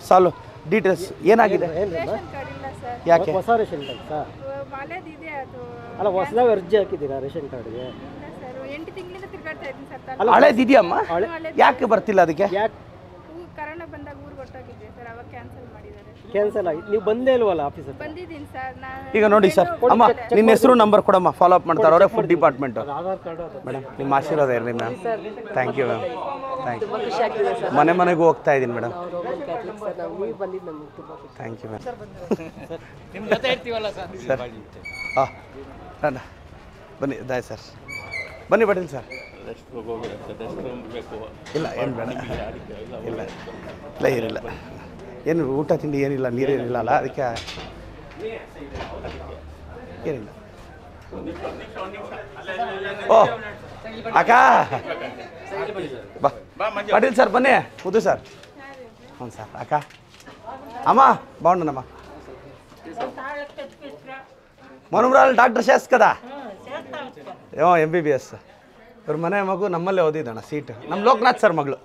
ಸಾಲು ಡೀಟೇಲ್ಸ್ ಏನಾಗಿದೆ ಯಾಕೆ ಹೊಸ ರೇಷನ್ ಕಾರ್ಡ್ ಸರ್ ಅಲ್ಲ ಹೊಸದಾಗಿ ಅರ್ಜಿ ಹಾಕಿದ್ದೀರಾ ರೇಷನ್ ಕಾರ್ಡ್ಗೆ ಹಳೇದಿದೆಯಮ್ಮ ಯಾಕೆ ಬರ್ತಿಲ್ಲ ಅದಕ್ಕೆ ಕ್ಯಾನ್ಸಲ್ ಆಗಿ ನೀವು ಬಂದೇ ಇಲ್ವಲ್ಲ ಆಫೀಸರ್ ಈಗ ನೋಡಿ ಸರ್ ಅಮ್ಮ ನಿಮ್ಮ ಹೆಸರು ನಂಬರ್ ಕೊಡಮ್ಮ ಫಾಲೋ ಅಪ್ ಮಾಡ್ತಾರೆ ಅವರೇ food department Aadhaar card madam ನಿಮ್ಮ ಆಶೀರ್ವಾದ ಇರಲಿ ma'am thank you ma'am thank you ಮನೆಗೂ ಹೋಗ್ತಾ ಇದ್ದೀನಿ madam thank you ma'am sir ಹಾಂ ಬನ್ನಿ ದಾಯ್ ಸರ್ ಬನ್ನಿ ಬಡ್ಡಿಲ್ಲ ಸರ್ ಇಲ್ಲ ಏನು ಬೇಡ ಇಲ್ಲ ಇಲ್ಲ ಏನಿಲ್ಲ ಏನು ಊಟ ತಿಂಡಿ ಏನಿಲ್ಲ ನೀರೇನಿಲ್ಲ ಅಲ್ಲ ಅದಕ್ಕೆ ಏನಿಲ್ಲ ಓ ಅಕ್ಕ ಬಾ ಪಾಟೀಲ್ ಸರ್ ಬನ್ನಿ ಮುದ್ದು ಸರ್ ಹ್ಞೂ ಸರ್ ಅಕ್ಕ అమ్మా బాగుండమ్మా ಮನುಮ್ರಾಲ್ ಡಾಕ್ಟರ್ ಶೇಸ್ ಕದಾ ಏೋ MBBS ಇವ್ರ ಮನೆ ಮಗು ನಮ್ಮಲ್ಲೇ ಓದಿದ್ದಣ್ಣ ಸೀಟ್ ನಮ್ಮ ಲೋಕನಾಥ್ ಸರ್ ಮಗಳು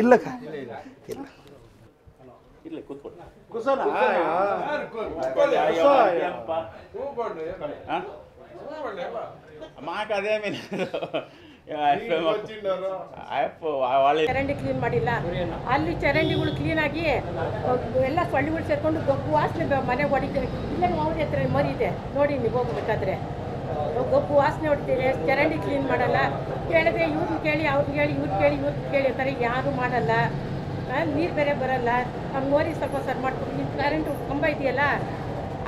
ಇಲ್ಲಕ್ಕ ಇಲ್ಲ ಚರಂಡಿ ಕ್ಲೀನ್ ಮಾಡಿಲ್ಲ ಅಲ್ಲಿ ಚರಂಡಿಗಳು ಕ್ಲೀನ್ ಆಗಿ ಎಲ್ಲ ಸೊಳ್ಳಿಗಳು ಸೇರ್ಕೊಂಡು ಗೊಬ್ಬು ವಾಸನೆ ಮನೆ ಹೊಡಿತೀವಿ ಇಲ್ಲೇ ಅವ್ರ ಹತ್ರ ಮರಿ ಇದೆ ನೋಡಿ ನೀವು ಹೋಗ್ಬೇಕಾದ್ರೆ ಗೊಬ್ಬು ವಾಸನೆ ಹೊಡಿತೀವಿ ಚರಂಡಿ ಕ್ಲೀನ್ ಮಾಡಲ್ಲ ಕೇಳಿದ್ರೆ ಇವ್ರನ್ನ ಕೇಳಿ ಅವ್ರನ್ನ ಕೇಳಿ ಇವ್ರು ಕೇಳಿ ಅಂತಾರೆ ಯಾರು ಮಾಡಲ್ಲ ನೀರು ಬೇರೆ ಬರಲ್ಲ ನಮ್ಮ ಮೋರಿ ಸ್ವಲ್ಪ ಸರ್ ಮಾಡ್ಕೊಂಡು ಕರೆಂಟು ಕಂಬ ಇದೆಯಲ್ಲ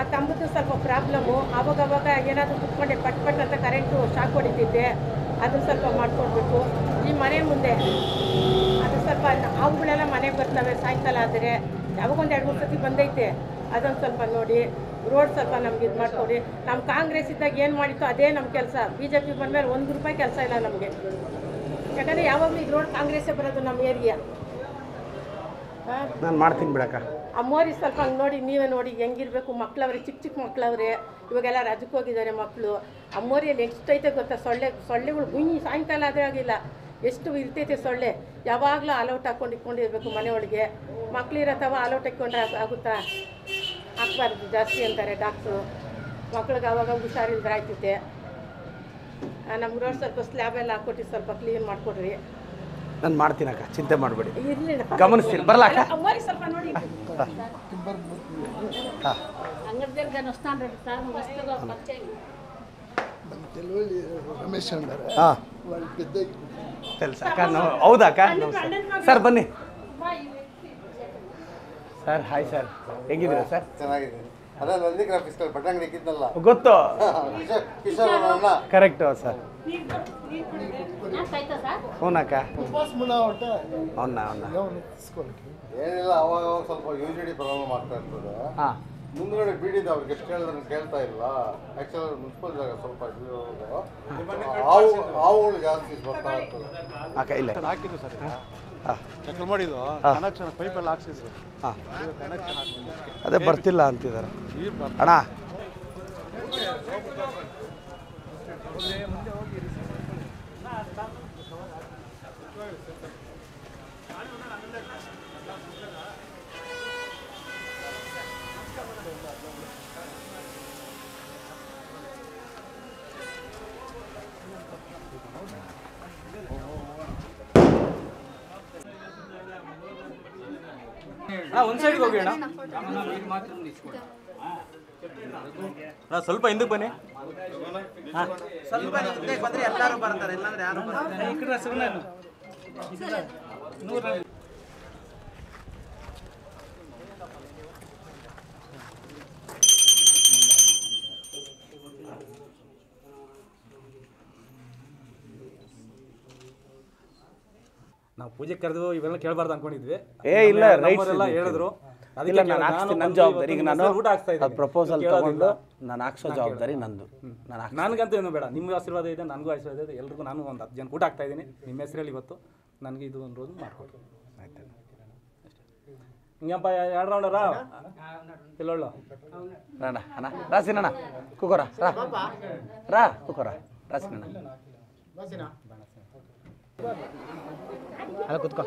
ಆ ಕಂಬದ್ದು ಸ್ವಲ್ಪ ಪ್ರಾಬ್ಲಮ್ಮು ಅವಾಗ ಏನಾದರೂ ಕುತ್ಕೊಂಡೆ ಪಟ್ ಅಂತ ಕರೆಂಟು ಶಾಕ್ ಹೊಡಿತಿದ್ದೆ ಅದನ್ನು ಸ್ವಲ್ಪ ಮಾಡ್ಕೊಡ್ಬೇಕು ಈ ಮನೆ ಮುಂದೆ ಅದು ಸ್ವಲ್ಪ ಅವುಗಳೆಲ್ಲ ಮನೆಗೆ ಬರ್ತವೆ ಸಾಯಂಕಾಲ ಆದರೆ ಯಾವಾಗೊಂದು 2-3 ಸತಿ ಬಂದೈತೆ ಅದನ್ನು ಸ್ವಲ್ಪ ನೋಡಿ ರೋಡ್ ಸ್ವಲ್ಪ ನಮ್ಗೆ ಇದು ಮಾಡಿಕೊಡಿ ನಮ್ಮ ಕಾಂಗ್ರೆಸ್ ಇದ್ದಾಗ ಏನು ಮಾಡಿತ್ತು ಅದೇ ನಮ್ಮ ಕೆಲಸ BJP ಬಂದಮೇಲೆ ₹1 ಕೆಲಸ ಇಲ್ಲ ನಮಗೆ ಯಾಕಂದರೆ ಯಾವಾಗಲೂ ಇದು ರೋಡ್ ಕಾಂಗ್ರೆಸ್ಸೇ ಬರೋದು ನಮ್ಮ ಏರಿಯಾ ನಾನು ಮಾಡ್ತೀನಿ ಬಿಡಕ್ಕ ಆ ಮೋರಿ ಸ್ವಲ್ಪ ಹಂಗೆ ನೋಡಿ ನೀವೇ ನೋಡಿ ಹೆಂಗಿರಬೇಕು ಮಕ್ಳವ್ರೆ ಚಿಕ್ಕ ಮಕ್ಳವ್ರೆ ಇವಾಗೆಲ್ಲ ರಜಕ್ಕೆ ಹೋಗಿದ್ದಾರೆ ಮಕ್ಕಳು ಆ ಮೋರಿಯಲ್ಲಿ ಎಷ್ಟೈತೆ ಗೊತ್ತಾ ಸೊಳ್ಳೆಗಳು ಗುಂಯಿ ಸಾಯಂಕಾಲ ಆದರೆ ಆಗಿಲ್ಲ ಎಷ್ಟು ಇರ್ತೈತೆ ಸೊಳ್ಳೆ ಯಾವಾಗಲೂ ಆಲೌಟ್ ಹಾಕ್ಕೊಂಡು ಇಟ್ಕೊಂಡಿರ್ಬೇಕು ಮನೆಯೊಳಗೆ ಮಕ್ಳಿರತ್ತವ ಆಲೌಟ್ ಹಾಕ್ಕೊಂಡ್ರೆ ಆಗುತ್ತಾ ಹಾಕ್ಬಾರ್ದು ಜಾಸ್ತಿ ಅಂತಾರೆ ಡಾಕ್ಟ್ರು ಮಕ್ಳಿಗೆ ಆವಾಗ ಹುಷಾರಿಲ್ದ್ರೆ ಆಯ್ತೈತೆ ನಮ್ಮ ರೋಡ್ ಸ್ವಲ್ಪ ಸ್ಲ್ಯಾಬ್ ಎಲ್ಲ ಹಾಕ್ಕೊಟ್ಟು ಸ್ವಲ್ಪ ಕ್ಲೀನ್ ಮಾಡಿಕೊಡ್ರಿ ನಾನು ಮಾಡ್ತೀನಿ ಅಕ್ಕ ಚಿಂತೆ ಮಾಡಬೇಡಿ ಇರಲಿ ಗಮನಿಸ್ತೀನಿ ಬರಲಾಕ ಮೋರಿ ಸ್ವಲ್ಪ ನೋಡಿ ರಮೇಶ್ ಹಾಂ తెలుసా అక్క ಹೌದಾ ಅಕ್ಕ ಸರ್ ಬನ್ನಿ ಸರ್ ಹಾಯ್ ಸರ್ ಹೇಗಿದ್ದೀರಾ ಸರ್ ಚೆನ್ನಾಗಿದೆ ಅದೇ ನಂದಿಗ್ರಾ ಫಿಸ್ಕಲ್ ಬಟ್ಟಂಗಡಿ ಇಕ್ಕಿದ್ನಲ್ಲ ಗೊತ್ತು ಕಿಶೋರ್ ಅಣ್ಣ ಕರೆಕ್ಟು ಸರ್ ಹ್ಞೂನಕ್ಕ అవునా ಏನಿಲ್ಲ ಅವಾಗ ಸ್ವಲ್ಪ UGD ಪ್ರಾಬ್ಲಮ್ ಆಗ್ತಾ ಇರ್ತದೆ ಹಾಂ ಮುಂದ್ಗಡೆ ಬೀಡಿದ ಅವ್ರಿಗೆ ಎಷ್ಟು ಹೇಳಿದ್ರೆ ಕೇಳ್ತಾ ಇಲ್ಲ ಆ್ಯಕ್ಚುಲಿ ಮುನ್ಸಿಪಲ್ ಜಾಗ ಸ್ವಲ್ಪ ಹಾವುಗಳು ಜಾಸ್ತಿ ಬರ್ತಾ ಇರ್ತದೆ ಅಕ್ಕ ಇಲ್ಲ ಹಾಕಿದ್ದು ಸರ್ ಹಾಂ ಚೆಕ್ ಮಾಡಿದ್ದು ಕನೆಕ್ಷನ್ ಪೈಪೆಲ್ಲ ಹಾಕ್ಸಿದ್ರು ಹಾಂ ಕನೆಕ್ಷನ್ ಅದೇ ಬರ್ತಿಲ್ಲ ಅಂತಿದ್ದಾರೆ ಅಣ್ಣ ಒಂದು ಸೈಡ್ಗೆ ಹೋಗಿ ಅಣ್ಣ ಸ್ವಲ್ಪ ಹಿಂದಕ್ಕೆ ಬನ್ನಿ ಸ್ವಲ್ಪ ಬಂದರೆ ಎಲ್ಲರೂ ಬರ್ತಾರೆ ಇಲ್ಲಾಂದ್ರೆ ಯಾರು ಬರ್ತಾರೆ ಈ ಕಡೆ ಸುಮ್ಮನೆ ನಾವು ಪೂಜೆ ಕರೆದು ಇವೆಲ್ಲ ಕೇಳಬಾರ್ದು ಅನ್ಕೊಂಡಿದ್ವಿ ಇಲ್ಲ ರೈಟ್ ಎಲ್ಲ ಹೇಳಿದ್ರು ಇಲ್ಲ ನಾನು ಹಾಕ್ತೀನಿ ನನ್ನ ಜವಾಬ್ದಾರಿ ಈಗ ನಾನು ಊಟ ಆಗ್ತಾ ಇದ್ದೀನಿ ಪ್ರಪೋಸಲ್ ತಗೊಂಡು ನಾನು ಹಾಕ್ಸೋ ಜವಾಬ್ದಾರಿ ನಂದು ನನಗಂತೂ ಏನು ಬೇಡ ನಿಮ್ಮ ಆಶೀರ್ವಾದ ಇದೆ ನನಗೂ ಆಶೀರ್ವಾದ ಇದೆ ಎಲ್ರಿಗೂ ನಾನು ಒಂದು 10 ಜನ ಊಟ ಆಗ್ತಾ ಇದ್ದೀನಿ ನಿಮ್ಮ ಹೆಸರಲ್ಲಿ ಇವತ್ತು ನನಗೆ ಇದು ಒಂದು ರೋಜು ಮಾಡಿಕೊಡಿ ಆಯ್ತು ಹಿಂಗಪ್ಪ 2 ರೌಂಡರ ಇಲ್ಲೊಳ್ಳು ರಾಣ ಅಣ್ಣ ರಾಸಿನಣ್ಣ ಕೂಕೋರ ರಾ ಕೂಕೋರ ರಾಸಿನಣ್ಣ ಅಲ್ಲ ಕುತ್ಕೋ